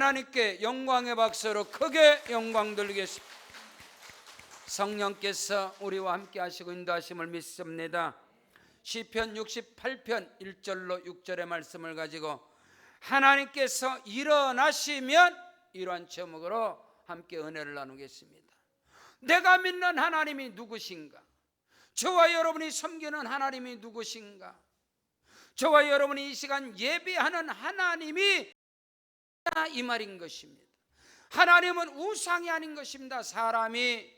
하나님께 영광의 박수로 크게 영광 돌리겠습니다. 성령께서 우리와 함께 하시고 인도하심을 믿습니다. 시편 68편 1절로 6절의 말씀을 가지고 하나님께서 일어나시면 이러한 제목으로 함께 은혜를 나누겠습니다. 내가 믿는 하나님이 누구신가? 저와 여러분이 섬기는 하나님이 누구신가? 저와 여러분이 이 시간 예배하는 하나님이 이 말인 것입니다. 하나님은 우상이 아닌 것입니다. 사람이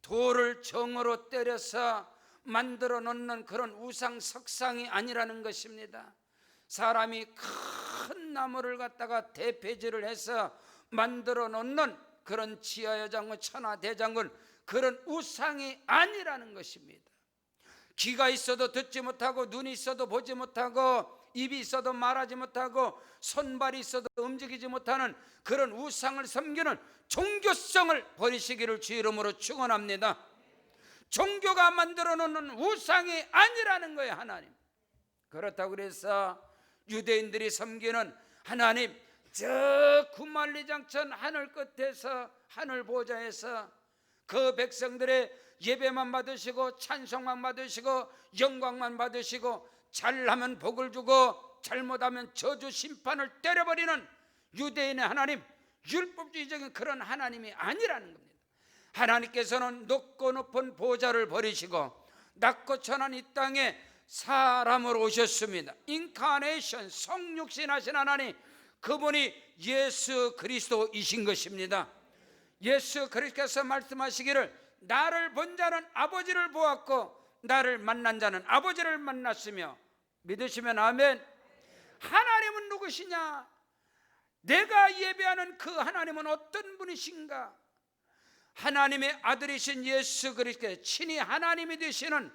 돌을 정으로 때려서 만들어 놓는 그런 우상 석상이 아니라는 것입니다. 사람이 큰 나무를 갖다가 대패질을 해서 만들어 놓는 그런 지하여장군, 천하대장군, 그런 우상이 아니라는 것입니다. 귀가 있어도 듣지 못하고, 눈이 있어도 보지 못하고, 입이 있어도 말하지 못하고, 손발이 있어도 움직이지 못하는 그런 우상을 섬기는 종교성을 버리시기를 주 이름으로 축원합니다. 종교가 만들어 놓는 우상이 아니라는 거예요. 하나님. 그렇다고 그래서 유대인들이 섬기는 하나님, 저 구만리장천 하늘 끝에서, 하늘 보좌에서 그 백성들의 예배만 받으시고 찬송만 받으시고 영광만 받으시고 잘하면 복을 주고 잘못하면 저주 심판을 때려버리는 유대인의 하나님, 율법주의적인 그런 하나님이 아니라는 겁니다. 하나님께서는 높고 높은 보좌를 버리시고 낮고 천한 이 땅에 사람으로 오셨습니다. 인카네이션, 성육신하신 하나님, 그분이 예수 그리스도이신 것입니다. 예수 그리스도께서 말씀하시기를 나를 본 자는 아버지를 보았고 나를 만난 자는 아버지를 만났으며, 믿으시면 아멘. 하나님은 누구시냐? 내가 예배하는 그 하나님은 어떤 분이신가? 하나님의 아들이신 예수 그리스도, 친히 하나님이 되시는,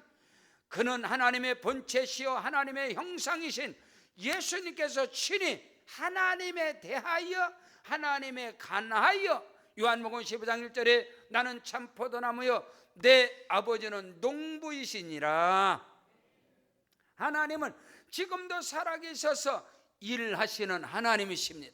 그는 하나님의 본체시요 하나님의 형상이신 예수님께서 친히 하나님에 대하여, 하나님에 관하여, 요한복음 15장 1절에 나는 참 포도나무요 내 아버지는 농부이시니라. 하나님은 지금도 살아계셔서 일하시는 하나님이십니다.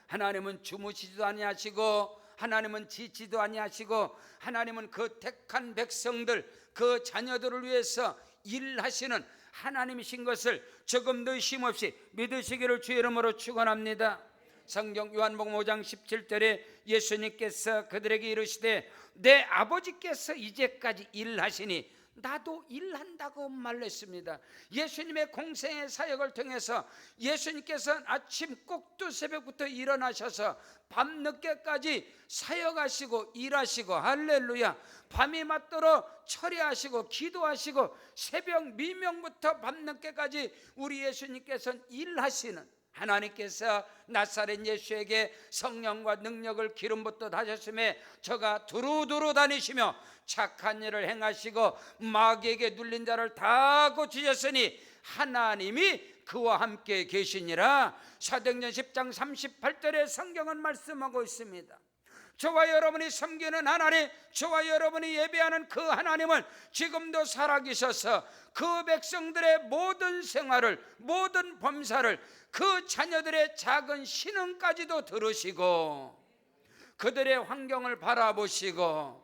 하나님은 주무시지도 아니하시고, 하나님은 지치도 아니하시고, 하나님은 그 택한 백성들, 그 자녀들을 위해서 일하시는 하나님이신 것을 조금도 의심 없이 믿으시기를 주 이름으로 축원합니다. 성경 요한복음 5장 17절에 예수님께서 그들에게 이르시되 내 아버지께서 이제까지 일하시니 나도 일한다고 말했습니다. 예수님의 공생의 사역을 통해서 예수님께서는 아침 꼭두 새벽부터 일어나셔서 밤늦게까지 사역하시고 일하시고, 할렐루야, 밤이 맞도록 처리하시고 기도하시고 새벽 미명부터 밤늦게까지 우리 예수님께서는 일하시는 하나님께서 나사렛 예수에게 성령과 능력을 기름부터 다셨음에 저가 두루두루 다니시며 착한 일을 행하시고 마귀에게 눌린 자를 다 고치셨으니 하나님이 그와 함께 계시니라. 사도행전 10장 38절에 성경은 말씀하고 있습니다. 저와 여러분이 섬기는 하나님, 저와 여러분이 예배하는 그 하나님은 지금도 살아계셔서 그 백성들의 모든 생활을, 모든 범사를, 그 자녀들의 작은 신음까지도 들으시고 그들의 환경을 바라보시고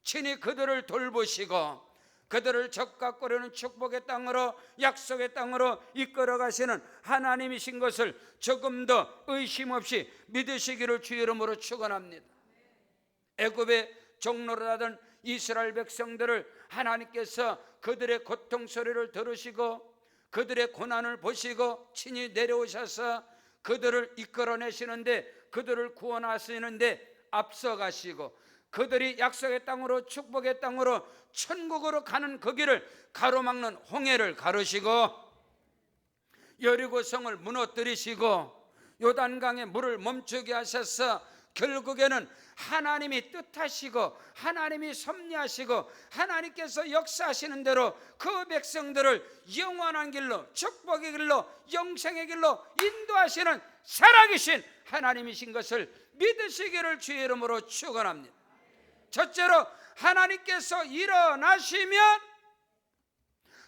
친히 그들을 돌보시고 그들을 적과 꿀르는 축복의 땅으로, 약속의 땅으로 이끌어 가시는 하나님이신 것을 조금 더 의심 없이 믿으시기를 주 이름으로 축원합니다. 애굽의 종로를 하던 이스라엘 백성들을 하나님께서 그들의 고통 소리를 들으시고 그들의 고난을 보시고 친히 내려오셔서 그들을 이끌어내시는데, 그들을 구원하시는데 앞서가시고 그들이 약속의 땅으로, 축복의 땅으로, 천국으로 가는 그 길을 가로막는 홍해를 가르시고 여리고성을 무너뜨리시고 요단강의 물을 멈추게 하셔서 결국에는 하나님이 뜻하시고 하나님이 섭리하시고 하나님께서 역사하시는 대로 그 백성들을 영원한 길로, 축복의 길로, 영생의 길로 인도하시는 살아계신 하나님이신 것을 믿으시기를 주의 이름으로 축원합니다. 첫째로, 하나님께서 일어나시면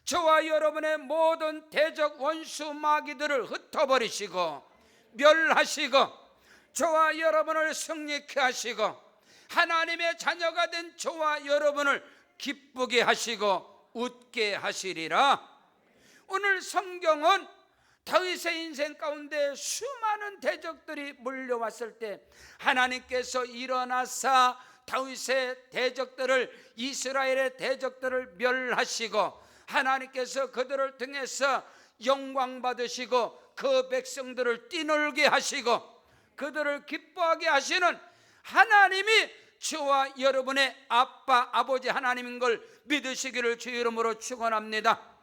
저와 여러분의 모든 대적 원수 마귀들을 흩어버리시고 멸하시고 저와 여러분을 승리케 하시고 하나님의 자녀가 된 저와 여러분을 기쁘게 하시고 웃게 하시리라. 오늘 성경은 다윗의 인생 가운데 수많은 대적들이 몰려왔을 때 하나님께서 일어나사 다윗의 대적들을, 이스라엘의 대적들을 멸하시고 하나님께서 그들을 통해서 영광 받으시고 그 백성들을 뛰놀게 하시고 그들을 기뻐하게 하시는 하나님이 저와 여러분의 아빠, 아버지 하나님인 걸 믿으시기를 주의 이름으로 축원합니다.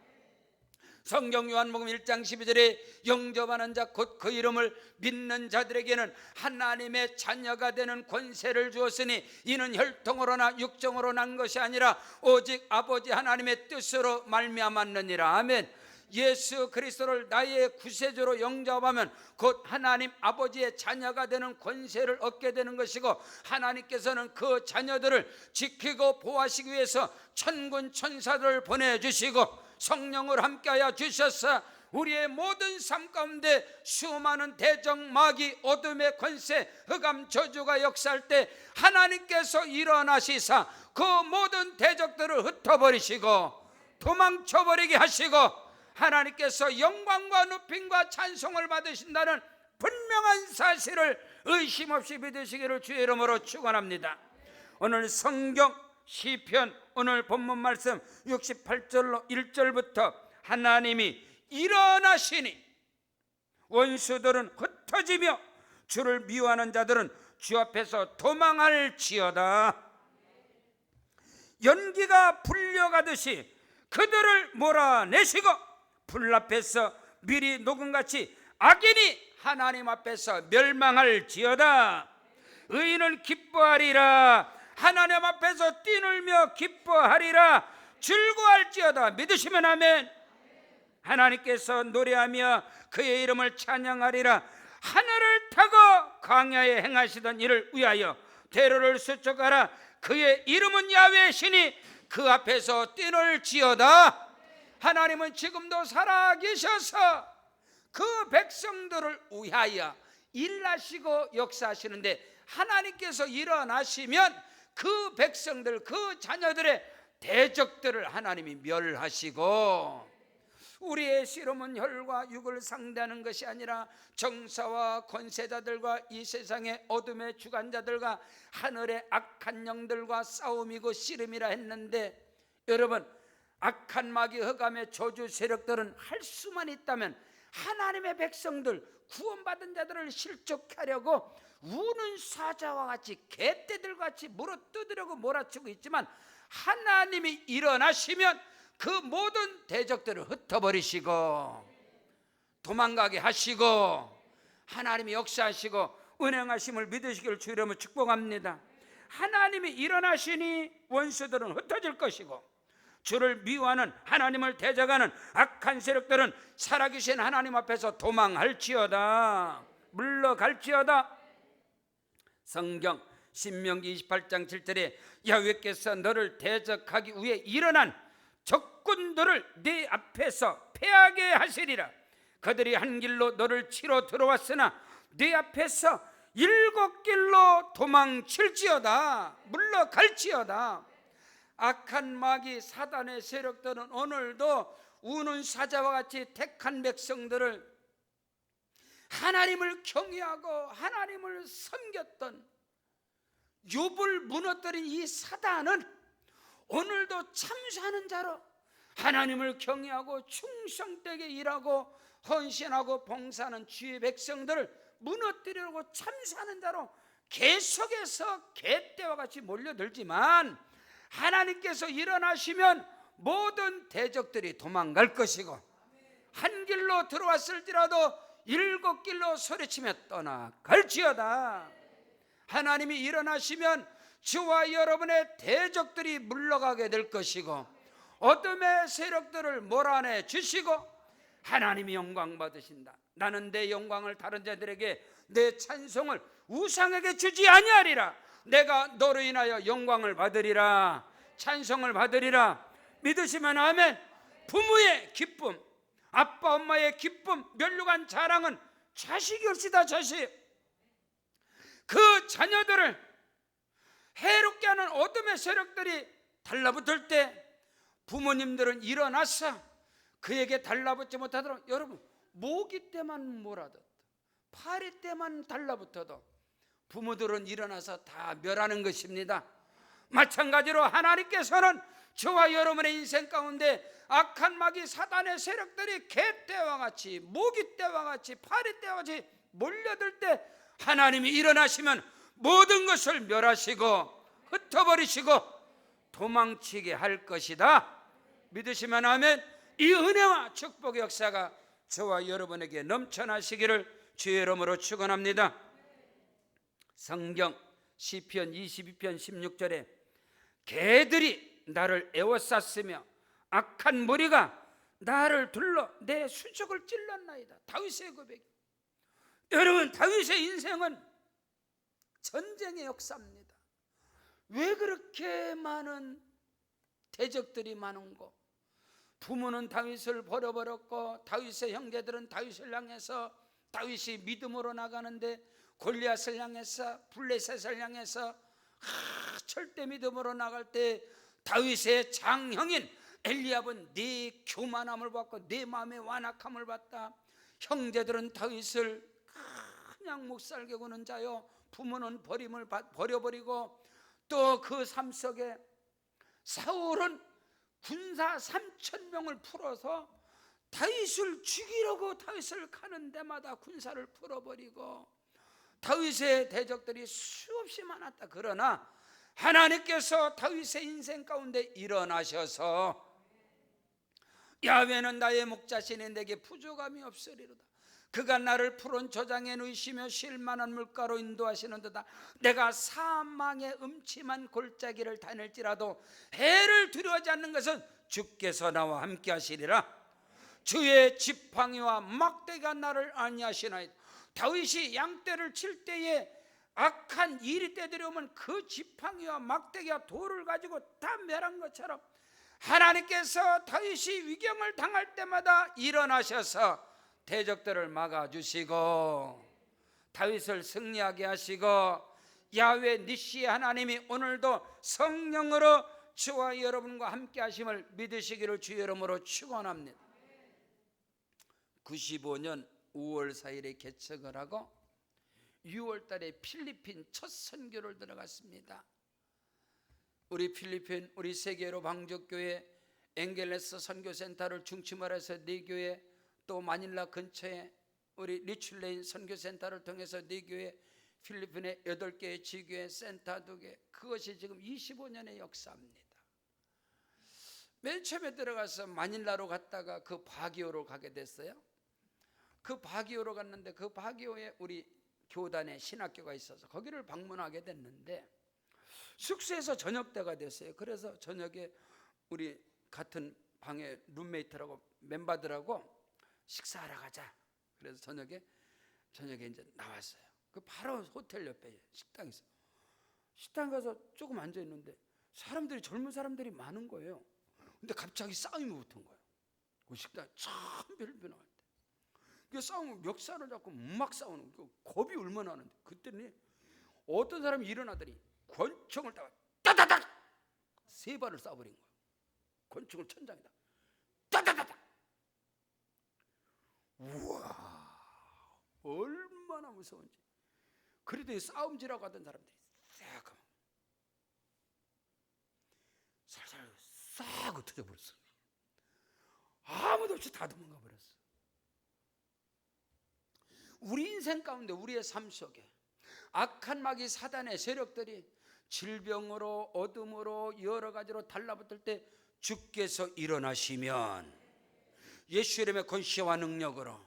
성경 요한복음 1장 12절에 영접하는 자 곧 그 이름을 믿는 자들에게는 하나님의 자녀가 되는 권세를 주었으니 이는 혈통으로나 육정으로 난 것이 아니라 오직 아버지 하나님의 뜻으로 말미암았느니라. 아멘. 예수 그리스도를 나의 구세주로 영접하면 곧 하나님 아버지의 자녀가 되는 권세를 얻게 되는 것이고 하나님께서는 그 자녀들을 지키고 보호하시기 위해서 천군 천사들을 보내주시고 성령을 함께하여 주셔서 우리의 모든 삶 가운데 수많은 대적, 마귀, 어둠의 권세, 흑암, 저주가 역사할 때 하나님께서 일어나시사 그 모든 대적들을 흩어버리시고 도망쳐버리게 하시고 하나님께서 영광과 높임과 찬송을 받으신다는 분명한 사실을 의심 없이 믿으시기를 주의 이름으로 축원합니다. 오늘 성경 시편 오늘 본문 말씀 68절로 1절부터 하나님이 일어나시니 원수들은 흩어지며 주를 미워하는 자들은 주 앞에서 도망할지어다. 연기가 불려가듯이 그들을 몰아내시고 불 앞에서 미리 녹음같이 악인이 하나님 앞에서 멸망할지어다. 의인은 기뻐하리라. 하나님 앞에서 뛰놀며 기뻐하리라. 즐거워할지어다. 믿으시면 아멘. 하나님께서 노래하며 그의 이름을 찬양하리라. 하늘을 타고 광야에 행하시던 일을 위하여 대로를 수축하라. 그의 이름은 야훼시니 그 앞에서 뛰놀지어다. 하나님은 지금도 살아계셔서 그 백성들을 위하여 일하시고 역사하시는데 하나님께서 일어나시면 그 백성들, 그 자녀들의 대적들을 하나님이 멸하시고 우리의 씨름은 혈과 육을 상대하는 것이 아니라 정사와 권세자들과 이 세상의 어둠의 주관자들과 하늘의 악한 영들과 싸움이고 씨름이라 했는데 여러분 악한 마귀 흑암의 저주 세력들은 할 수만 있다면 하나님의 백성들 구원받은 자들을 실족하려고 우는 사자와 같이 개떼들과 같이 물어뜯으려고 몰아치고 있지만 하나님이 일어나시면 그 모든 대적들을 흩어버리시고 도망가게 하시고 하나님이 역사하시고 은행하심을 믿으시기를 주의 이름으로 축복합니다. 하나님이 일어나시니 원수들은 흩어질 것이고 주를 미워하는 하나님을 대적하는 악한 세력들은 살아계신 하나님 앞에서 도망할지어다. 물러갈지어다. 성경 신명기 28장 7절에 야훼께서 너를 대적하기 위해 일어난 적군들을 네 앞에서 패하게 하시리라. 그들이 한 길로 너를 치러 들어왔으나 네 앞에서 7길로 도망칠지어다. 물러갈지어다. 악한 마귀 사단의 세력들은 오늘도 우는 사자와 같이 택한 백성들을 하나님을 경외하고 하나님을 섬겼던 욥을 무너뜨린 이 사단은 오늘도 참수하는 자로 하나님을 경외하고 충성되게 일하고 헌신하고 봉사하는 주의 백성들을 무너뜨리려고 참수하는 자로 계속해서 개떼와 같이 몰려들지만 하나님께서 일어나시면 모든 대적들이 도망갈 것이고 한 길로 들어왔을지라도 7길로 소리치며 떠나갈지어다. 하나님이 일어나시면 저와 여러분의 대적들이 물러가게 될 것이고 어둠의 세력들을 몰아내 주시고 하나님이 영광 받으신다. 나는 내 영광을 다른 자들에게 내 찬송을 우상에게 주지 아니하리라. 내가 너로 인하여 영광을 받으리라. 찬송을 받으리라. 믿으시면 아멘. 부모의 기쁨, 아빠 엄마의 기쁨, 멸류관 자랑은 자식이 없이다. 자식. 그 자녀들을 해롭게 하는 어둠의 세력들이 달라붙을 때 부모님들은 일어나서 그에게 달라붙지 못하도록, 여러분, 모기 때만 몰아도, 파리 때만 달라붙어도 부모들은 일어나서 다 멸하는 것입니다. 마찬가지로 하나님께서는 저와 여러분의 인생 가운데 악한 마귀 사단의 세력들이 개 떼와 같이, 모기 떼와 같이, 파리 떼와 같이 몰려들 때 하나님이 일어나시면 모든 것을 멸하시고 흩어버리시고 도망치게 할 것이다. 믿으시면 아멘. 이 은혜와 축복의 역사가 저와 여러분에게 넘쳐나시기를 주의 이름으로 축원합니다. 성경 시편 22편 16절에 개들이 나를 에워쌌으며 악한 무리가 나를 둘러 내 수족을 찔렀나이다. 다윗의 고백. 여러분, 다윗의 인생은 전쟁의 역사입니다. 왜 그렇게 많은 대적들이 많은고? 부모는 다윗을 버려버렸고 다윗의 형제들은 다윗을 향해서, 다윗이 믿음으로 나가는데 골리앗을 향해서, 블레셋을 향해서 절대 믿음으로 나갈 때 다윗의 장형인 엘리압은 네 교만함을 받고 네 마음의 완악함을 받다. 형제들은 다윗을 그냥 묵살게 구는 자요, 부모는 버려버리고, 또 그 삶 속에 사울은 군사 3,000명을 풀어서 다윗을 죽이려고 다윗을 가는 데마다 군사를 풀어버리고 다윗의 대적들이 수없이 많았다. 그러나 하나님께서 다윗의 인생 가운데 일어나셔서 야훼는 나의 목자시니 내게 부족함이 없으리로다. 그가 나를 푸른 저장에 누이시며 쉴만한 물가로 인도하시는도다. 내가 사망의 음침한 골짜기를 다닐지라도 해를 두려워하지 않는 것은 주께서 나와 함께 하시리라. 주의 지팡이와 막대가 나를 안위하시나이다. 다윗이 양떼를 칠 때에 악한 이리 떼들여오면 그 지팡이와 막대기와 돌을 가지고 다 멸한 것처럼 하나님께서 다윗이 위경을 당할 때마다 일어나셔서 대적들을 막아주시고 다윗을 승리하게 하시고, 야훼 니시의 하나님이 오늘도 성령으로 저와 여러분과 함께 하심을 믿으시기를 주의 이름으로 축원합니다. 95년 5월 4일에 개척을 하고 6월 달에 필리핀 첫 선교를 들어갔습니다. 우리 필리핀, 우리 세계로 방족교회, 엥겔레스 선교센터를 중심으로 해서 4교회, 또 마닐라 근처에 우리 리출레인 선교센터를 통해서 4교회, 필리핀의 8개의 지교회, 센터 2개, 그것이 지금 25년의 역사입니다. 맨 처음에 들어가서 마닐라로 갔다가 그 바기오로 가게 됐어요. 그 바기오로 갔는데 그 바기오에 우리 교단의 신학교가 있어서 거기를 방문하게 됐는데 숙소에서 저녁 때가 됐어요. 그래서 저녁에 우리 같은 방에 룸메이트라고 멤버들하고 식사하러 가자. 그래서 저녁에 이제 나왔어요. 그 바로 호텔 옆에 식당이 있어요. 식당 가서 조금 앉아 있는데 사람들이, 젊은 사람들이 많은 거예요. 근데 갑자기 싸움이 붙은 거예요. 그 식당 참 별별 나갈 때. 그 싸우면 멱살을 잡고 막 싸우는 거, 겁이 얼마나 나는데, 그때는 어떤 사람이 일어나더니 권총을 따다닥 3발을 쏴버린 거예요. 권총을 천장에다 따다닥. 우와, 얼마나 무서운지. 그래도 싸움질하고 하던 사람들이 살살 싹 흩어져 버렸어. 아무도 없이 다 도망가 버렸어. 우리 인생 가운데, 우리의 삶 속에 악한 마귀 사단의 세력들이 질병으로, 어둠으로, 여러 가지로 달라붙을 때 주께서 일어나시면 예수 이름의 권세와 능력으로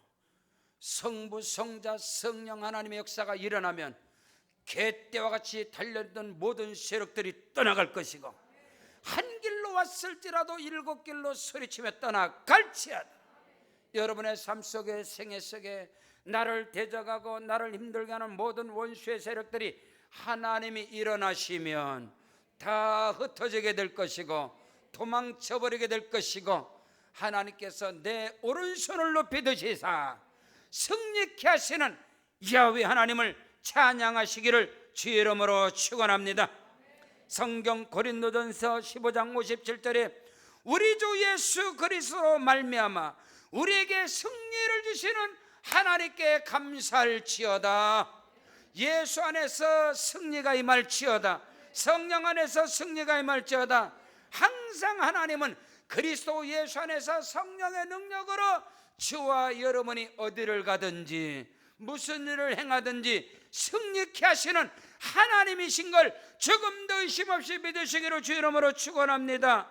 성부, 성자, 성령 하나님의 역사가 일어나면 개떼와 같이 달려있던 모든 세력들이 떠나갈 것이고, 한 길로 왔을지라도 7길로 소리치며 떠나갈지어다. 여러분의 삶 속에, 생애 속에 나를 대적하고 나를 힘들게 하는 모든 원수의 세력들이 하나님이 일어나시면 다 흩어지게 될 것이고 도망쳐버리게 될 것이고, 하나님께서 내 오른손을 높이 드시사 승리케 하시는 야훼 하나님을 찬양하시기를 주의 이름으로 축원합니다. 성경 고린도전서 15장 57절에 우리 주 예수 그리스도로 말미암아 우리에게 승리를 주시는 하나님께 감사할지어다. 예수 안에서 승리가 임할지어다. 성령 안에서 승리가 임할지어다. 항상 하나님은 그리스도 예수 안에서 성령의 능력으로 저와 여러분이 어디를 가든지 무슨 일을 행하든지 승리케 하시는 하나님이신 걸 조금도 의심 없이 믿으시기를 주의 이름으로 축원합니다.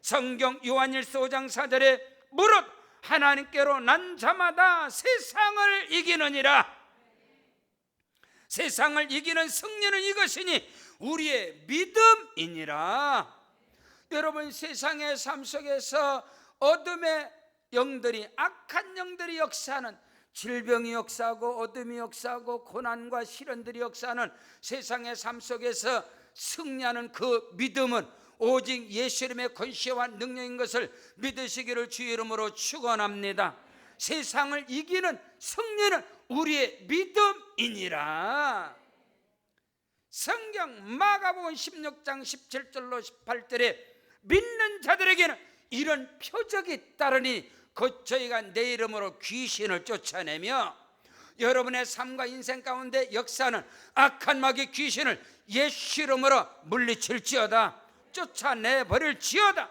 성경 요한일서 5장 4절에 무릇 하나님께로 난 자마다 세상을 이기느니라. 세상을 이기는 승리는 이것이니 우리의 믿음이니라. 여러분, 세상의 삶 속에서 어둠의 영들이, 악한 영들이 역사하는, 질병이 역사하고 어둠이 역사하고 고난과 시련들이 역사하는 세상의 삶 속에서 승리하는 그 믿음은 오직 예수 이름의 권세와 능력인 것을 믿으시기를 주의 이름으로 축원합니다. 세상을 이기는 승리는 우리의 믿음이니라. 성경 마가복음 16장 17절로 18절에 믿는 자들에게는 이런 표적이 따르니 곧 저희가 내 이름으로 귀신을 쫓아내며, 여러분의 삶과 인생 가운데 역사하는 악한 마귀 귀신을 예수 이름으로 물리칠지어다. 쫓아내버릴지어다.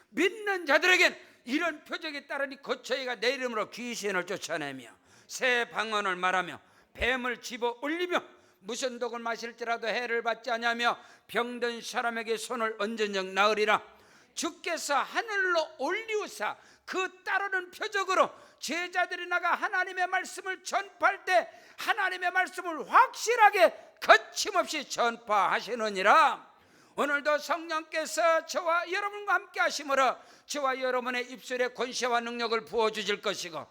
믿는 자들에겐 이런 표적이 따르니 곧 저희가 내 이름으로 귀신을 쫓아내며 새 방언을 말하며 뱀을 집어 올리며 무슨 독을 마실지라도 해를 받지 아니하며 병든 사람에게 손을 얹은즉 나으리라. 주께서 하늘로 올리우사 그 따르는 표적으로 제자들이 나가 하나님의 말씀을 전파할 때 하나님의 말씀을 확실하게 거침없이 전파하시느니라. 오늘도 성령께서 저와 여러분과 함께 하심으로 저와 여러분의 입술에 권세와 능력을 부어주실 것이고,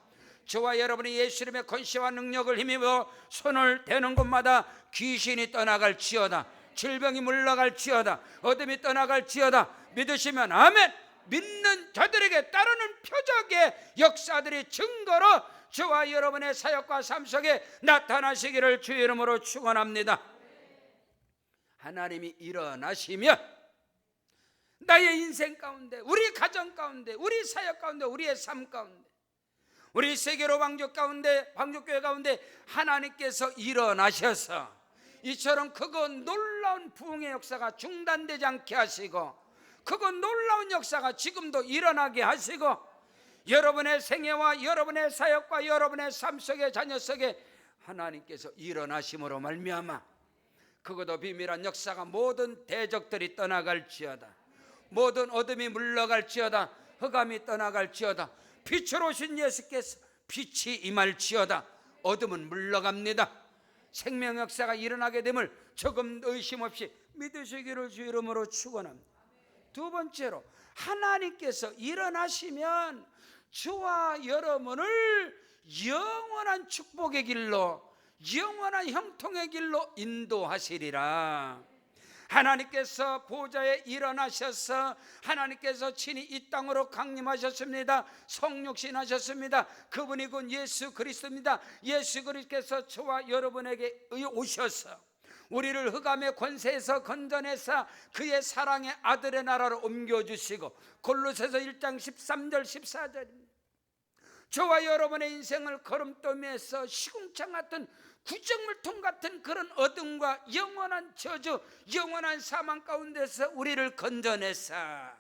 저와 여러분이 예수 이름의 권세와 능력을 힘입어 손을 대는 곳마다 귀신이 떠나갈지어다. 질병이 물러갈지어다. 어둠이 떠나갈지어다. 믿으시면 아멘. 믿는 자들에게 따르는 표적의 역사들이 증거로 저와 여러분의 사역과 삶 속에 나타나시기를 주의 이름으로 축원합니다. 하나님이 일어나시면 나의 인생 가운데, 우리 가정 가운데, 우리 사역 가운데, 우리의 삶 가운데, 우리 세계로 방족 가운데, 방족교회 가운데 하나님께서 일어나셔서 이처럼 그거 놀라운 부흥의 역사가 중단되지 않게 하시고, 그거 놀라운 역사가 지금도 일어나게 하시고, 여러분의 생애와 여러분의 사역과 여러분의 삶 속에, 자녀 속에 하나님께서 일어나심으로 말미암아 그것도 비밀한 역사가 모든 대적들이 떠나갈지어다. 모든 어둠이 물러갈지어다. 흑암이 떠나갈지어다. 빛으로 오신 예수께서 빛이 임할지어다. 어둠은 물러갑니다. 생명 역사가 일어나게 됨을 조금 의심 없이 믿으시기를 주 이름으로 축원합니다. 두 번째로, 하나님께서 일어나시면 저와 여러분을 영원한 축복의 길로, 영원한 형통의 길로 인도하시리라. 하나님께서 보좌에 일어나셔서 하나님께서 친히 이 땅으로 강림하셨습니다. 성육신하셨습니다. 그분이 곧 예수 그리스도입니다. 예수 그리스도께서 저와 여러분에게 오셔서 우리를 흑암의 권세에서 건져내사 그의 사랑의 아들의 나라로 옮겨주시고, 골로새서 1장 13절 14절입니다. 저와 여러분의 인생을 거름떠면서 시궁창 같은, 구정물통 같은 그런 어둠과 영원한 저주, 영원한 사망 가운데서 우리를 건져내사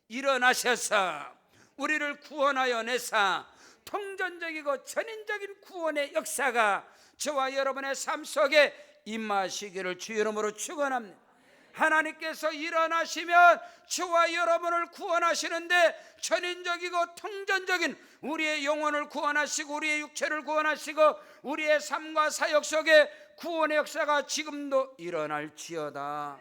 일어나셔서 우리를 구원하여 내사 통전적이고 전인적인 구원의 역사가 저와 여러분의 삶 속에 임하시기를 주 이름으로 축원합니다. 하나님께서 일어나시면 저와 여러분을 구원하시는데 전인적이고 통전적인 우리의 영혼을 구원하시고 우리의 육체를 구원하시고 우리의 삶과 사역 속에 구원의 역사가 지금도 일어날지어다.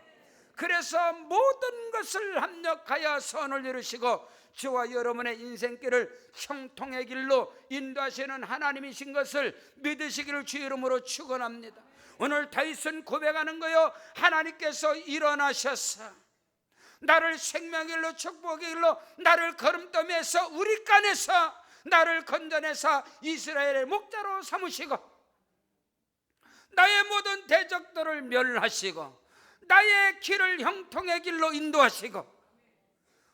그래서 모든 것을 합력하여 선을 이루시고 저와 여러분의 인생길을 형통의 길로 인도하시는 하나님이신 것을 믿으시기를 주 이름으로 축원합니다. 오늘 다윗은 고백하는 거요, 하나님께서 일어나셔서 나를 생명의 길로 축복의 길로 나를 걸음떠면서 우리 간에서 나를 건져내사 이스라엘의 목자로 삼으시고 나의 모든 대적들을 멸하시고 나의 길을 형통의 길로 인도하시고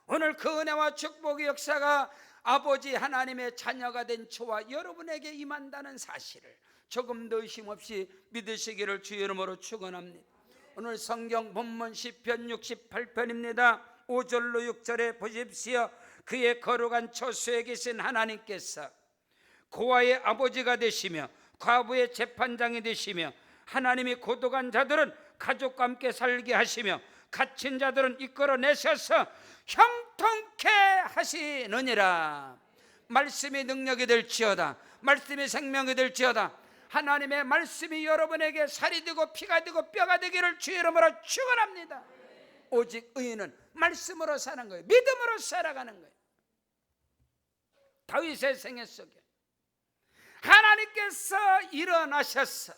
오늘 그 은혜와 축복의 역사가 아버지 하나님의 자녀가 된 저와 여러분에게 임한다는 사실을 조금도 의심 없이 믿으시기를 주의 이름으로 축원합니다. 오늘 성경 본문 시편 68편입니다. 5절로 6절에 보십시오. 그의 거룩한 처소에 계신 하나님께서 고아의 아버지가 되시며 과부의 재판장이 되시며 하나님이 고독한 자들은 가족과 함께 살게 하시며 갇힌 자들은 이끌어내셔서 형통케 하시느니라. 말씀이 능력이 될지어다. 말씀이 생명이 될지어다. 하나님의 말씀이 여러분에게 살이 되고 피가 되고 뼈가 되기를 주의 이름으로 축원합니다. 오직 의인은 말씀으로 사는 거예요. 믿음으로 살아가는 거예요. 다윗의 생애 속에 하나님께서 일어나셔서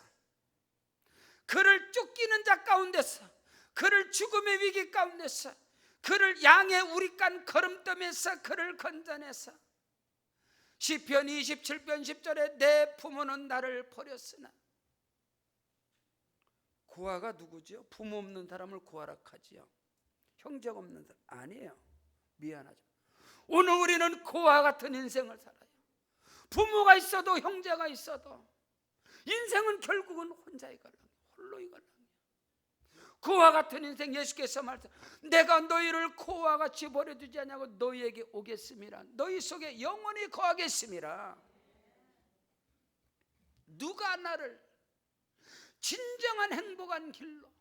그를 쫓기는 자 가운데서, 그를 죽음의 위기 가운데서, 그를 양의 우리간 걸음더미에서 그를 건져내서 시편 27편 10절에 내 부모는 나를 버렸으나. 고아가 누구죠? 부모 없는 사람을 고아라 하지요. 형제가 없는 사람 아니에요. 미안하죠. 오늘 우리는 고아 같은 인생을 살아요. 부모가 있어도 형제가 있어도 인생은 결국은 혼자의 갈랑, 홀로의 갈랑. 고아 같은 인생, 예수께서 말씀, 내가 너희를 고아 같이 버려두지 않냐고 너희에게 오겠음이라. 너희 속에 영원히 거하겠음이라. 누가 나를 진정한 행복한 길로,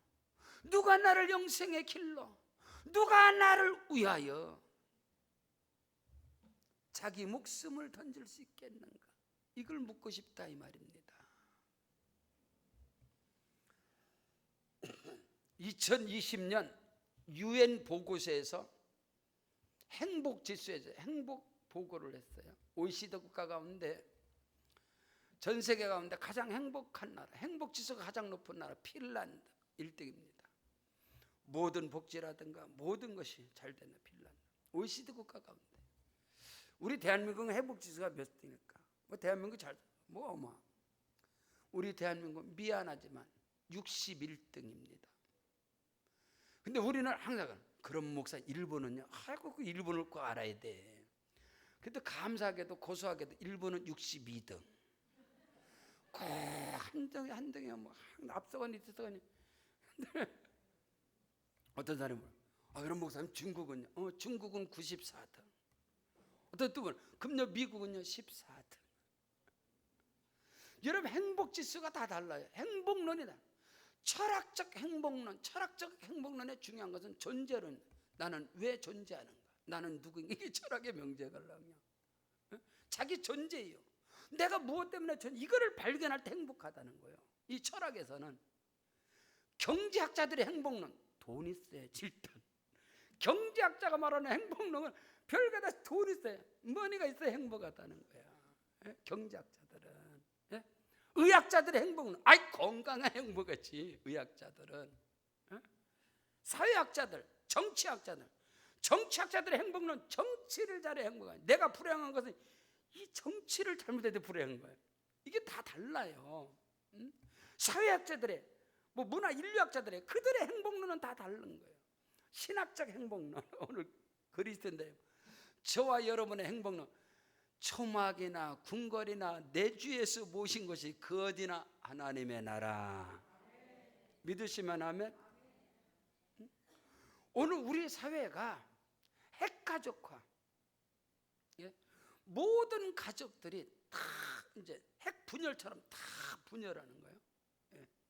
누가 나를 영생의 길로, 누가 나를 위하여 자기 목숨을 던질 수 있겠는가? 이걸 묻고 싶다 이 말입니다. 2020년 UN 보고서에서 행복 지수에서 행복 보고를 했어요. OECD 국가 가운데 전 세계 가운데 가장 행복한 나라, 행복 지수가 가장 높은 나라 핀란드 1등입니다. 모든 복지라든가 모든 것이 잘 되는 핀란드. OECD 국가 가운데 우리 대한민국은 행복 지수가 몇 등일까? 뭐 대한민국 우리 대한민국 미안하지만 61등입니다. 근데 우리는 항상 그런 목사 일본은요. 아이고 그 일본을 꼭 알아야 돼. 근데 감사하게도 고소하게도 일본은 62등. 한 등이야 뭐 앞서가니 뒤서가니. 어떤 사람은 그런 목사님 중국은요. 중국은 94등. 어떤 또 금요 미국은요 14등. 여러분 행복 지수가 다 달라요. 행복론이다. 철학적 행복론의 중요한 것은 존재론. 나는 왜 존재하는가? 나는 누구인가? 이게 철학의 명제갈랑이야. 자기 존재예요. 내가 무엇 때문에 이거를 발견할 때 행복하다는 거예요. 이 철학에서는 경제학자들의 행복론, 돈 있어야 질돈. 경제학자가 말하는 행복론은 별게다 돈 있어야, 머니가 있어야 행복하다는 거야. 경제학자들은. 의학자들의 행복은 건강한 행복이지. 의학자들은. 사회학자들, 정치학자들의 행복은 정치를 잘해 행복한. 내가 불행한 것은 이 정치를 잘못해도 불행한 거예요. 이게 다 달라요. 사회학자들의 문화 인류학자들의 그들의 행복론은 다 다른 거예요. 신학적 행복론 오늘 그리스도인데 저와 여러분의 행복론 초막이나 궁궐이나 내주에서 모신 것이 그 어디나 하나님의 나라. 믿으시면 아멘. 오늘 우리 사회가 핵가족화, 모든 가족들이 다 이제 핵 분열처럼 다 분열하는 거예요.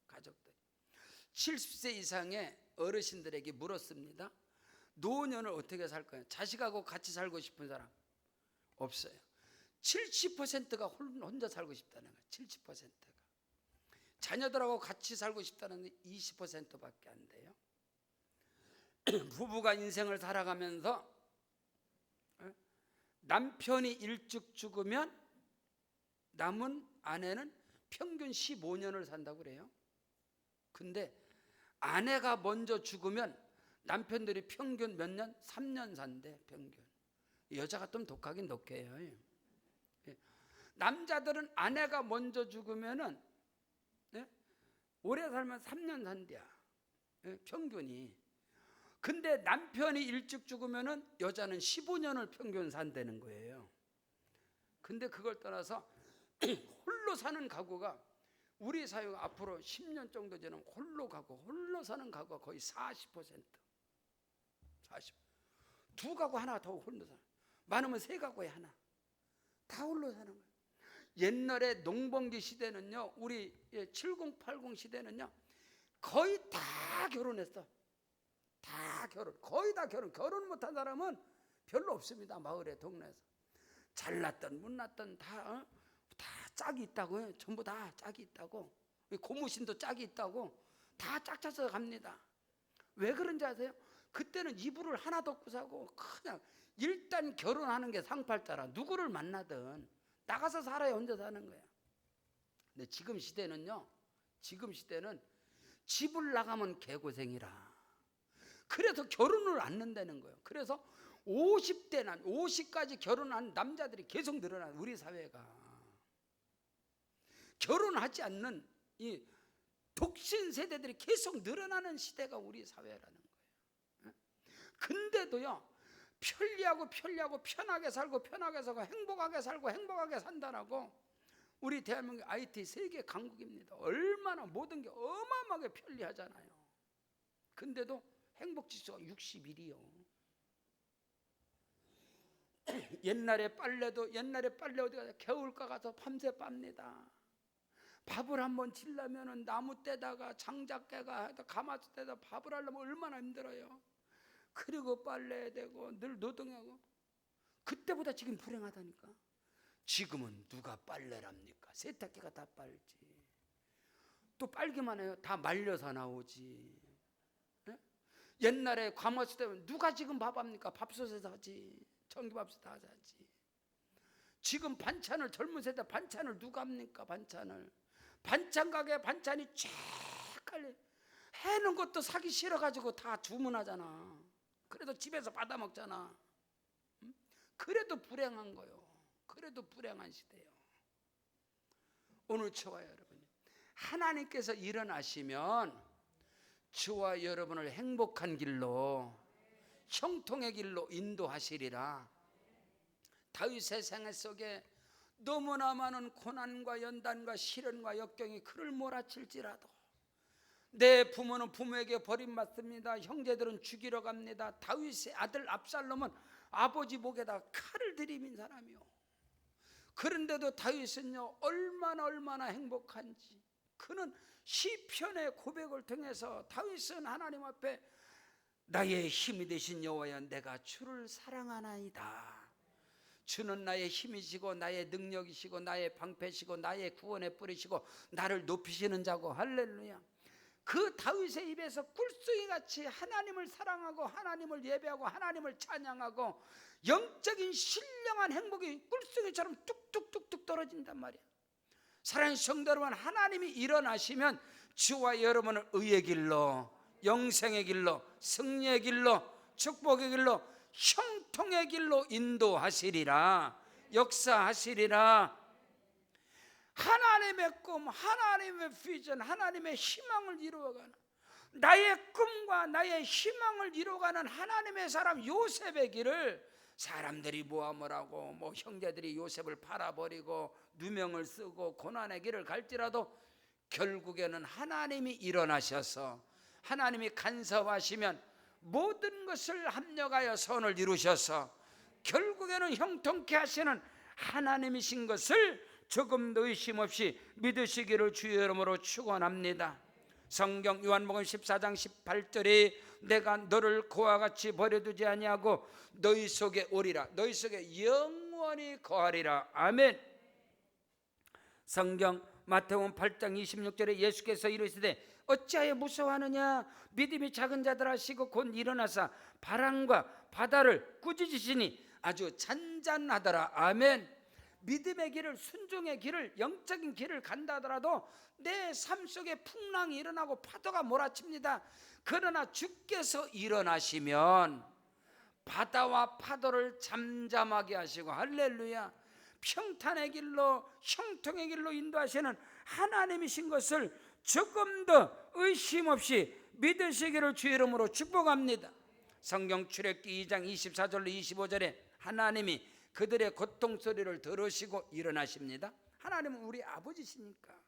가족들 70세 이상의 어르신들에게 물었습니다. 노년을 어떻게 살 거예요? 자식하고 같이 살고 싶은 사람 없어요. 70%가 혼자 살고 싶다는 거예요. 70%가 자녀들하고 같이 살고 싶다는 20%밖에 안 돼요. 부부가 인생을 살아가면서 남편이 일찍 죽으면 남은 아내는 평균 15년을 산다고 그래요. 근데 아내가 먼저 죽으면 남편들이 평균 몇 년? 3년 산대. 평균. 여자가 좀 독하긴 독해요. 남자들은 아내가 먼저 죽으면은, 예? 오래 살면 3년 산대야, 예? 평균이. 근데 남편이 일찍 죽으면은 여자는 15년을 평균 산다는 거예요. 근데 그걸 떠나서 홀로 사는 가구가 우리 사회가 앞으로 10년 정도 지나면 홀로 사는 가구가 거의 40%. 40. 두 가구 하나 더 홀로 사는. 많으면 세 가구에 하나. 다 홀로 사는 거예요. 옛날에 농번기 시대는요, 우리 70, 80 시대는요, 거의 다 결혼했어. 다 결혼. 거의 다 결혼. 결혼 못한 사람은 별로 없습니다. 마을에, 동네에서. 잘났던 못났던 다 짝이 있다고요. 전부 다 짝이 있다고. 고무신도 짝이 있다고. 다 짝짜서 갑니다. 왜 그런지 아세요? 그때는 이불을 하나 덮고 자고 그냥 일단 결혼하는 게 상팔자라. 누구를 만나든 나가서 살아야 혼자 사는 거야. 근데 지금 시대는요, 지금 시대는 집을 나가면 개고생이라. 그래서 결혼을 안 한다는 거예요. 그래서 50대나 50까지 결혼한 남자들이 계속 늘어나는, 우리 사회가 결혼하지 않는 이 독신 세대들이 계속 늘어나는 시대가 우리 사회라는 거예요. 근데도요, 편리하고 편하게 살고 행복하게 살고 행복하게 산다라고 우리 대한민국 IT 세계 강국입니다. 얼마나 모든 게 어마어마하게 편리하잖아요. 근데도 행복지수가 61이요. 옛날에 빨래 어디 가서 겨울가 가서 밤새 빱니다. 밥을 한번 지려면은 나무 떼다가 장작깨가 가마솥 떼다 밥을 하려면 얼마나 힘들어요. 그리고 빨래해야 되고 늘 노동하고. 그때보다 지금 불행하다니까. 지금은 누가 빨래를 합니까? 세탁기가 다 빨지. 또 빨기만 해요. 다 말려서 나오지. 예? 옛날에 가마솥 때면 누가 지금 밥 합니까? 밥솥에서 하지. 전기밥솥 다 하지. 지금 반찬을, 젊은 세대 반찬을 누가 합니까? 반찬 가게에 반찬이 쫙 깔려. 해놓은 것도 사기 싫어가지고 다 주문하잖아. 그래도 집에서 받아 먹잖아. 그래도 불행한 거요. 그래도 불행한 시대요. 오늘 저와 여러분, 하나님께서 일어나시면 저와 여러분을 행복한 길로, 형통의 길로 인도하시리라. 다윗의 생애 속에 너무나 많은 고난과 연단과 시련과 역경이 그를 몰아칠지라도, 내 부모는 부모에게 버림받습니다. 형제들은 죽이러 갑니다. 다윗의 아들 압살롬은 아버지 목에다 칼을 들이민 사람이요. 그런데도 다윗은요, 얼마나 행복한지. 그는 시편의 고백을 통해서 다윗은 하나님 앞에 나의 힘이 되신 여호와여, 내가 주를 사랑하나이다. 주는 나의 힘이시고 나의 능력이시고 나의 방패시고 나의 구원의 뿌리시고 나를 높이시는 자고. 할렐루야. 그 다윗의 입에서 꿀송이같이 하나님을 사랑하고 하나님을 예배하고 하나님을 찬양하고 영적인 신령한 행복이 꿀송이처럼 뚝뚝뚝뚝 떨어진단 말이야. 사랑하는 성도 여러분, 하나님이 일어나시면 주와 여러분을 의의 길로, 영생의 길로, 승리의 길로, 축복의 길로, 형통의 길로 인도하시리라. 역사하시리라. 하나님의 꿈, 하나님의 비전, 하나님의 희망을 이루어가는, 나의 꿈과 나의 희망을 이루어가는 하나님의 사람 요셉의 길을 사람들이 모함을 하고 형제들이 요셉을 팔아버리고 누명을 쓰고 고난의 길을 갈지라도 결국에는 하나님이 일어나셔서 하나님이 간섭하시면 모든 것을 합력하여 선을 이루셔서 결국에는 형통케 하시는 하나님이신 것을 조금도 의심 없이 믿으시기를 주의 이름으로 축원합니다. 성경 요한복음 14장 18절에 내가 너를 그와 같이 버려두지 아니하고 너희 속에 오리라. 너희 속에 영원히 거하리라. 아멘. 성경 마태복음 8장 26절에 예수께서 이르시되 어찌하여 무서워하느냐? 믿음이 작은 자들 하시고 곧 일어나사 바람과 바다를 꾸짖으시니 아주 잔잔하더라. 아멘. 믿음의 길을, 순종의 길을, 영적인 길을 간다 하더라도 내 삶 속에 풍랑이 일어나고 파도가 몰아칩니다. 그러나 주께서 일어나시면 바다와 파도를 잠잠하게 하시고, 할렐루야, 평탄의 길로 형통의 길로 인도하시는 하나님이신 것을 조금 더 의심 없이 믿으시기를 주의 이름으로 축복합니다. 성경 출애굽기 2장 24절로 25절에 하나님이 그들의 고통 소리를 들으시고 일어나십니다. 하나님은 우리 아버지시니까.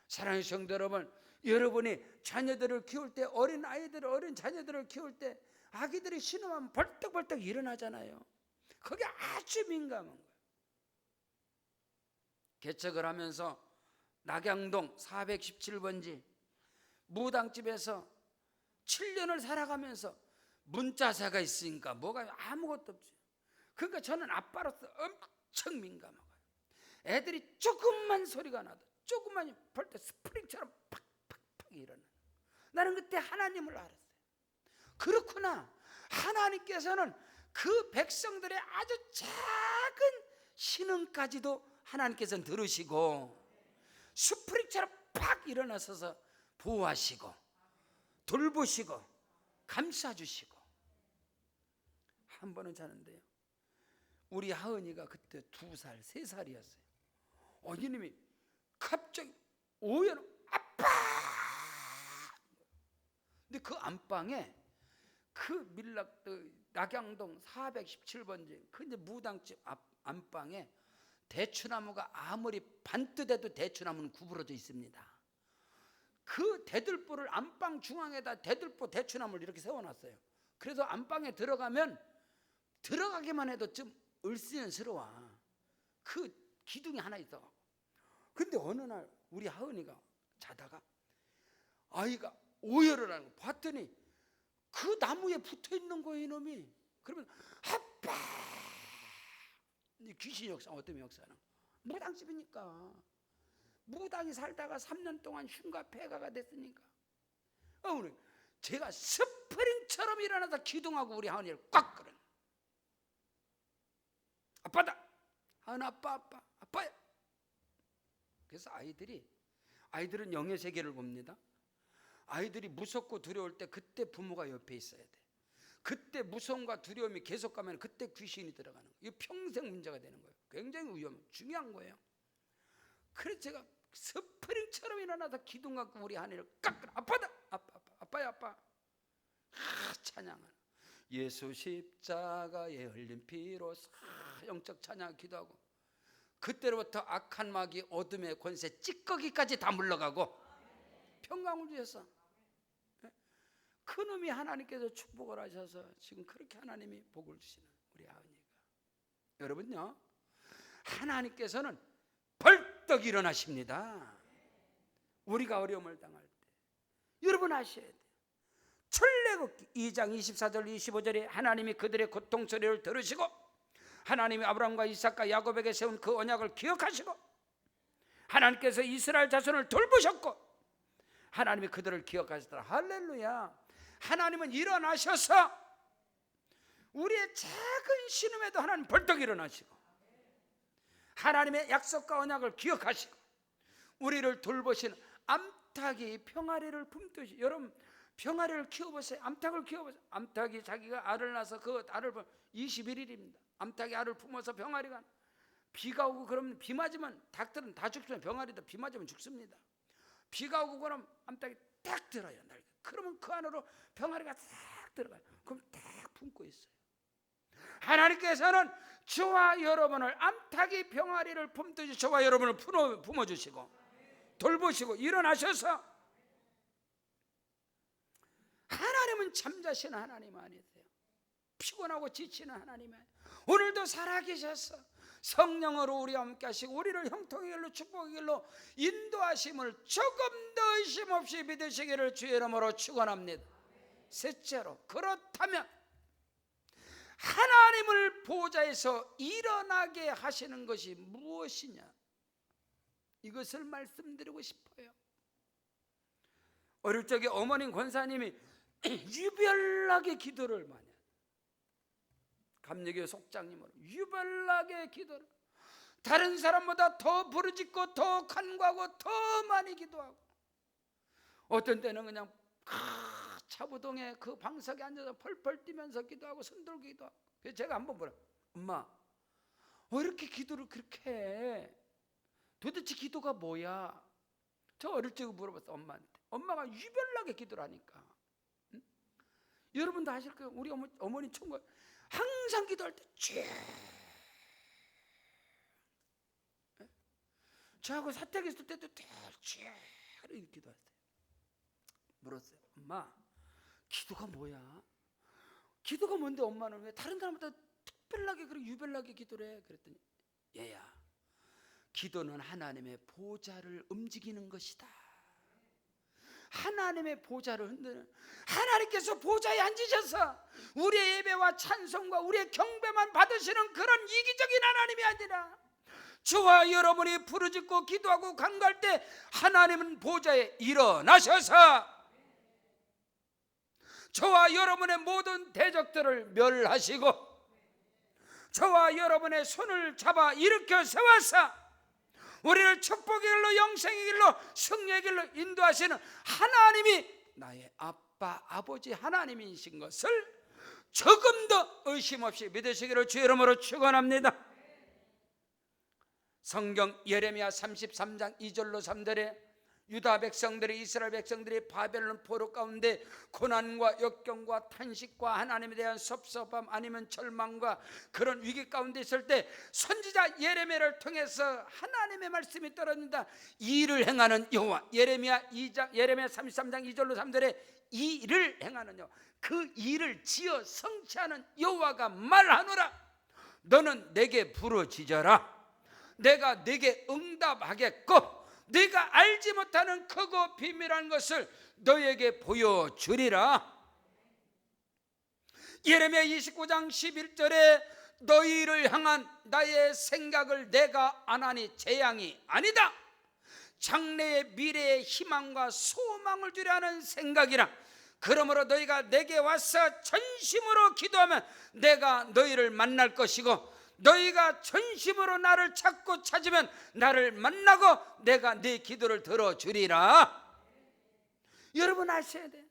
사랑하는 성도 여러분, 여러분이 자녀들을 키울 때, 어린 아이들, 어린 자녀들을 키울 때 아기들이 신음하면 벌떡벌떡 일어나잖아요. 그게 아주 민감한 거예요. 개척을 하면서 낙양동 417번지 무당집에서 7년을 살아가면서 문자사가 있으니까 뭐가 아무것도 없죠. 그러니까 저는 아빠로서 엄청 민감한 거예요. 애들이 조금만 소리가 나도 조금만 벌떡 스프링처럼 팍팍팍 일어나. 나는 그때 하나님을 알았어요. 그렇구나, 하나님께서는 그 백성들의 아주 작은 신음까지도 하나님께서는 들으시고 스프링처럼 팍 일어나서서 보호하시고 돌보시고 감싸주시고. 한 번은 자는데요, 우리 하은이가 그때 2살, 3살이었어요. 어머님이 갑자기 오해는 아빠. 근데 그 안방에 그 낙양동 417번지 그 이제 무당집 안방에 대추나무가 아무리 반듯해도 대추나무는 구부러져 있습니다. 그 대들보를 안방 중앙에다 대들보 대추나무를 이렇게 세워놨어요. 그래서 안방에 들어가기만 해도 좀 을쓰연스러워. 그 기둥이 하나 있어. 근데 어느 날 우리 하은이가 자다가 아이가 오열을 하는 거 봤더니 그 나무에 붙어 있는 거예요, 이놈이. 그러면 아빠. 귀신 역사, 어떤 역사는 무당집이니까, 무당이 살다가 3년 동안 흉가 폐가가 됐으니까 오늘 제가 스프링처럼 일어나서 기둥하고 우리 하은이를 꽉 끌어. 아빠다. 하은아, 아빠야. 그래서 아이들은 영의 세계를 봅니다. 아이들이 무섭고 두려울 때 그때 부모가 옆에 있어야 돼. 그때 무서움과 두려움이 계속 가면 그때 귀신이 들어가는 거예요. 이거 평생 문제가 되는 거예요. 굉장히 중요한 거예요. 그래서 제가 스프링처럼 일어나서 기둥 갖고 우리 하늘을 깎으라. 아빠다. 아빠야. 찬양하는 예수 십자가에 흘린 피로 영적 찬양 기도하고, 그때로부터 악한 마귀 어둠의 권세 찌꺼기까지 다 물러가고 평강을 주셨어. 그놈이 하나님께서 축복을 하셔서 지금 그렇게 하나님이 복을 주시는 우리 아버니가. 여러분요, 하나님께서는 벌떡 일어나십니다. 우리가 어려움을 당할 때 여러분 아셔야 돼요. 출애굽기 2장 24절 25절에 하나님이 그들의 고통 소리를 들으시고 하나님이 아브라함과 이삭과 야곱에게 세운 그 언약을 기억하시고 하나님께서 이스라엘 자손을 돌보셨고 하나님이 그들을 기억하시더라. 할렐루야. 하나님은 일어나셔서 우리의 작은 신음에도 하나님 벌떡 일어나시고 하나님의 약속과 언약을 기억하시고 우리를 돌보시는 암탉이 평아리를 품듯이, 여러분 평아리를 키워보세요. 암탉을 키워보세요. 암탉이 자기가 알을 낳아서 그 알을 21일입니다. 암탉이 알을 품어서 병아리가, 비가 오고 그러면 비 맞으면 닭들은 다 죽습니다. 병아리도 비 맞으면 죽습니다. 비가 오고 그러면 암탉이 딱 들어요. 그러면 그 안으로 병아리가 딱 들어가요. 그럼 딱 품고 있어요. 하나님께서는 저와 여러분을 암탉이 병아리를 품듯이 저와 여러분을 품어주시고 돌보시고 일어나셔서, 하나님은 잠자시는 하나님 아니세요. 피곤하고 지치는 하나님 아니에요. 오늘도 살아계셔서 성령으로 우리와 함께 하시고 우리를 형통의 길로 축복의 길로 인도하심을 조금 더 의심 없이 믿으시기를 주의 이름으로 축원합니다. 셋째로, 그렇다면 하나님을 보좌에서 일어나게 하시는 것이 무엇이냐, 이것을 말씀드리고 싶어요. 어릴 적에 어머님 권사님이 유별나게 기도를 많이 해요. 감리교 속장님으로 유별나게 기도를, 다른 사람보다 더 부르짖고 더 간구하고 더 많이 기도하고, 어떤 때는 그냥 차부동에 그 방석에 앉아서 펄펄 뛰면서 기도하고 손들고 기도하고. 그래서 제가 한번 물어요. 엄마, 왜 이렇게 기도를 그렇게 해? 도대체 기도가 뭐야? 저 어릴 적에 물어봤어, 엄마한테. 엄마가 유별나게 기도를 하니까. 응? 여러분도 아실 거예요. 우리 어머니 총각 항상 기도할 때 쭉. 저하고 사택했을 때도 쭉 이렇게 기도했어요. 물었어요. 엄마, 기도가 뭐야? 기도가 뭔데 엄마는 왜 다른 사람보다 특별하게 그렇게 유별나게 기도를 해? 그랬더니 얘야, 기도는 하나님의 보좌를 움직이는 것이다. 하나님의 보좌를 흔드는, 하나님께서 보좌에 앉으셔서 우리의 예배와 찬송과 우리의 경배만 받으시는 그런 이기적인 하나님이 아니라 저와 여러분이 부르짖고 기도하고 간구할 때 하나님은 보좌에 일어나셔서 저와 여러분의 모든 대적들을 멸하시고 저와 여러분의 손을 잡아 일으켜 세워서 우리를 축복의 길로, 영생의 길로, 승리의 길로 인도하시는 하나님이 나의 아빠, 아버지 하나님이신 것을 조금도 의심 없이 믿으시기를 주 이름으로 축원합니다. 성경 예레미야 33장 2절로 3절에 유다 백성들이, 이스라엘 백성들이 바벨론 포로 가운데 고난과 역경과 탄식과 하나님에 대한 섭섭함 아니면 절망과 그런 위기 가운데 있을 때 선지자 예레미야를 통해서 하나님의 말씀이 떨어진다. 이 일을 행하는 여호와, 예레미야 33장 2절로 3절에 이 일을 행하는 여호와, 그 일을 지어 성취하는 여호와가 말하노라. 너는 내게 부르짖어라. 내가 네게 응답하겠고 네가 알지 못하는 크고 비밀한 것을 너에게 보여주리라. 예레미야 29장 11절에 너희를 향한 나의 생각을 내가 안 하니 재앙이 아니다. 장래의 미래의 희망과 소망을 주려 하는 생각이라. 그러므로 너희가 내게 와서 전심으로 기도하면 내가 너희를 만날 것이고 너희가 전심으로 나를 찾고 찾으면 나를 만나고 내가 네 기도를 들어주리라. 여러분 아셔야 돼요.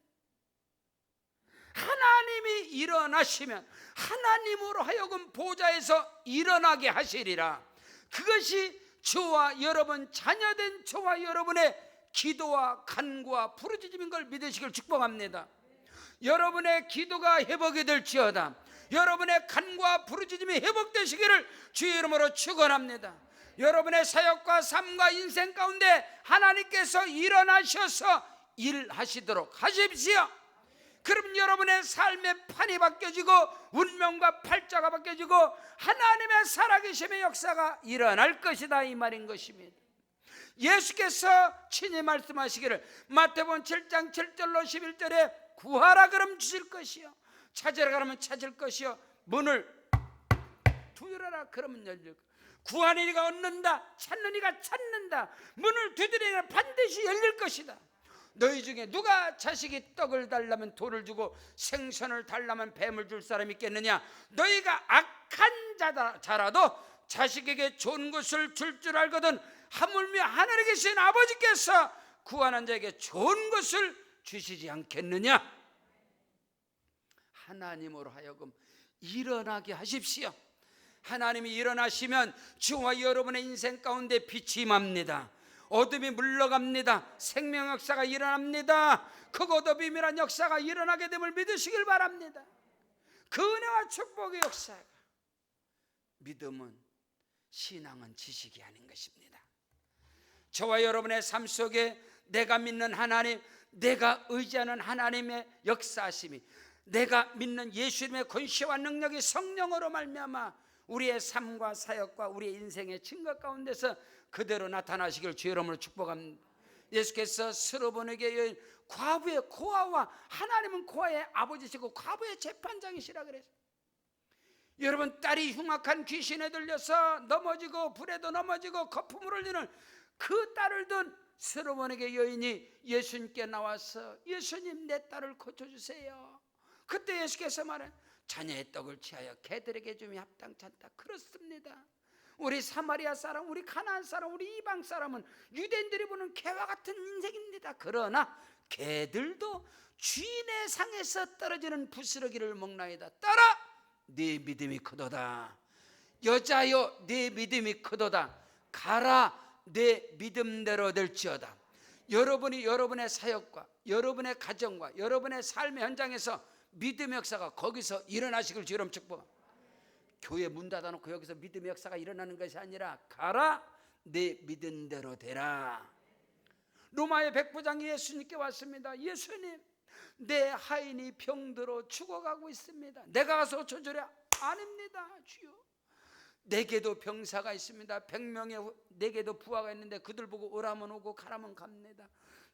하나님이 일어나시면 하나님으로 하여금 보좌에서 일어나게 하시리라. 그것이 저와 여러분, 자녀된 저와 여러분의 기도와 간구와 부르짖음인 걸 믿으시길 축복합니다. 여러분의 기도가 회복이 될지어다. 여러분의 간구와 부르짖음이 회복되시기를 주의 이름으로 축원합니다. 여러분의 사역과 삶과 인생 가운데 하나님께서 일어나셔서 일하시도록 하십시오. 그럼 여러분의 삶의 판이 바뀌어지고 운명과 팔자가 바뀌어지고 하나님의 살아계심의 역사가 일어날 것이다, 이 말인 것입니다. 예수께서 친히 말씀하시기를 마태복음 7장 7절로 11절에 구하라 그럼 주실 것이요, 찾으라 그러면 찾을 것이요, 문을 두드려라 그러면 열릴 것이요. 구하는 이가 얻는다, 찾는 이가 찾는다, 문을 두드리면 반드시 열릴 것이다. 너희 중에 누가 자식이 떡을 달라면 돌을 주고 생선을 달라면 뱀을 줄 사람이 있겠느냐? 너희가 악한 자라도 자식에게 좋은 것을 줄 줄 알거든 하물며 하늘에 계신 아버지께서 구하는 자에게 좋은 것을 주시지 않겠느냐? 하나님으로 하여금 일어나게 하십시오. 하나님이 일어나시면 저와 여러분의 인생 가운데 빛이 임합니다. 어둠이 물러갑니다. 생명 역사가 일어납니다. 크고 더 비밀한 역사가 일어나게 됨을 믿으시길 바랍니다. 그 은혜와 축복의 역사가, 믿음은, 신앙은 지식이 아닌 것입니다. 저와 여러분의 삶 속에 내가 믿는 하나님, 내가 의지하는 하나님의 역사하심이, 내가 믿는 예수님의 권세와 능력이 성령으로 말미암아 우리의 삶과 사역과 우리의 인생의 증거 가운데서 그대로 나타나시길 주의 이름으로 축복합니다. 예수께서 스로본에게 여인 과부의 고아와, 하나님은 고아의 아버지시고 과부의 재판장이시라 그랬어요. 여러분, 딸이 흉악한 귀신에 들려서 넘어지고 불에도 넘어지고 거품을 흘리는 그 딸을 둔 스로본에게 여인이 예수님께 나와서 예수님, 내 딸을 고쳐주세요. 그때 예수께서 말해, 자녀의 떡을 취하여 개들에게 줌이 합당치 않다. 그렇습니다. 우리 사마리아 사람, 우리 가나안 사람, 우리 이방 사람은 유대인들이 보는 개와 같은 인생입니다. 그러나 개들도 주인의 상에서 떨어지는 부스러기를 먹나이다. 따라 네 믿음이 크도다. 여자여 네 믿음이 크도다. 가라 내 믿음대로 될지어다. 여러분이 여러분의 사역과 여러분의 가정과 여러분의 삶의 현장에서 믿음의 역사가 거기서 일어나시길 주름 축복. 교회 문 닫아놓고 여기서 믿음의 역사가 일어나는 것이 아니라 가라 내 믿음대로 되라. 로마의 백부장이 예수님께 왔습니다. 예수님, 내 하인이 병들어 죽어가고 있습니다. 내가 가서 고쳐주랴. 아닙니다 주여. 내게도 병사가 있습니다. 100명의 내게도 부하가 있는데 그들 보고 오라면 오고 가라면 갑니다.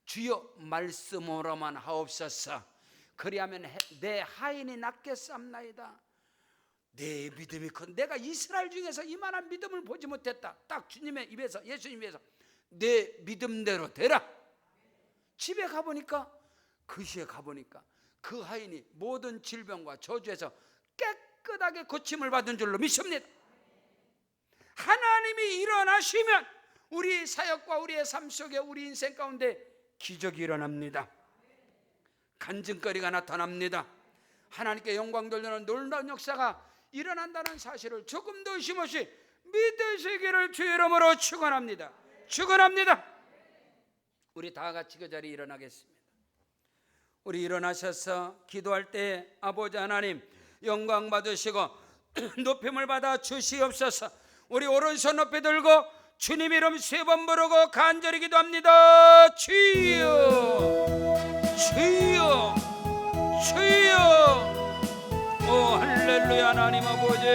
주여 말씀으로만 하옵소서. 그리하면 내 하인이 낫겠사옵나이다. 내 믿음이 큰, 내가 이스라엘 중에서 이만한 믿음을 보지 못했다. 딱 주님의 입에서, 예수님 입에서 내 믿음대로 되라. 집에 가보니까, 그 시에 가보니까 그 하인이 모든 질병과 저주에서 깨끗하게 고침을 받은 줄로 믿습니다. 하나님이 일어나시면 우리 사역과 우리의 삶 속에, 우리 인생 가운데 기적이 일어납니다. 간증거리가 나타납니다. 하나님께 영광 돌리는 놀라운 역사가 일어난다는 사실을 조금 더 의심 없이 믿으시기를 주의 이름으로 축원합니다. 축원합니다. 우리 다 같이 그 자리에 일어나겠습니다. 우리 일어나셔서 기도할 때 아버지 하나님 영광 받으시고 높임을 받아 주시옵소서. 우리 오른손 높이 들고 주님 이름 3번 부르고 간절히 기도합니다. 주여 주여 주여. 오 할렐루야. 하나님 아버지